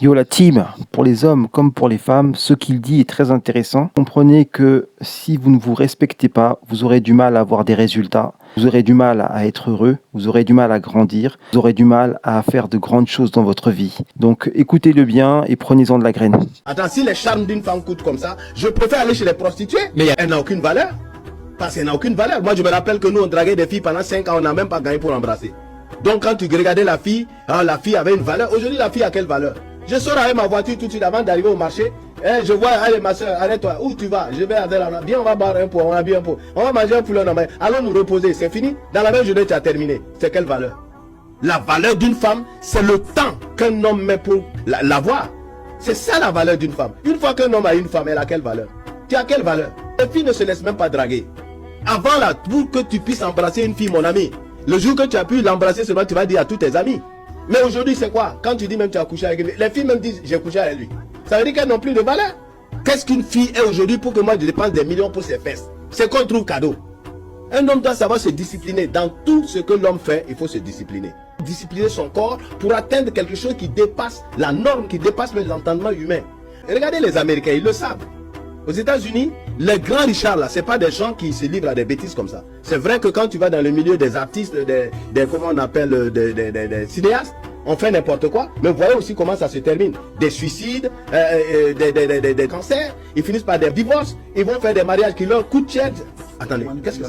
Yo la team, pour les hommes comme pour les femmes, ce qu'il dit est très intéressant. Comprenez que si vous ne vous respectez pas, vous aurez du mal à avoir des résultats, vous aurez du mal à être heureux, vous aurez du mal à grandir, vous aurez du mal à faire de grandes choses dans votre vie. Donc écoutez-le bien et prenez-en de la graine. Attends, si les charmes d'une femme coûtent comme ça, je préfère aller chez les prostituées, mais elle n'a aucune valeur. Parce qu'elle n'a aucune valeur. Moi je me rappelle que nous on draguait des filles pendant 5 ans, on n'a même pas gagné pour l'embrasser. Donc quand tu regardais la fille avait une valeur. Aujourd'hui la fille a quelle valeur? Je sors avec ma voiture tout de suite avant d'arriver au marché. Je vois, allez ma soeur, arrête-toi, où tu vas? Je vais avec la viens, on va boire un pot, on va bien un pot. On va manger un poulet, allons nous reposer, c'est fini. Dans la même journée, tu as terminé. C'est quelle valeur? La valeur d'une femme, c'est le temps qu'un homme met pour l'avoir. C'est ça la valeur d'une femme. Une fois qu'un homme a une femme, elle a quelle valeur? Tu as quelle valeur? Les filles ne se laissent même pas draguer. Avant là, pour que tu puisses embrasser une fille, mon ami, le jour que tu as pu l'embrasser seulement, tu vas dire à tous tes amis. Mais aujourd'hui, c'est quoi? Quand tu dis même tu as couché avec lui, les filles même disent j'ai couché avec lui. Ça veut dire qu'elles n'ont plus de valeur. Qu'est-ce qu'une fille est aujourd'hui pour que moi je dépense des millions pour ses fesses? C'est qu'on trouve cadeau. Un homme doit savoir se discipliner. Dans tout ce que l'homme fait, il faut se discipliner. Discipliner son corps pour atteindre quelque chose qui dépasse la norme, qui dépasse même l'entendement humain. Et regardez les Américains, ils le savent. Aux États-Unis, les grands richards là, c'est pas des gens qui se livrent à des bêtises comme ça. C'est vrai que quand tu vas dans le milieu des artistes, comment on appelle, des cinéastes, on fait n'importe quoi. Mais vous voyez aussi comment ça se termine. Des suicides, des cancers, ils finissent par des divorces, ils vont faire des mariages qui leur coûtent cher. Attendez, qu'est-ce que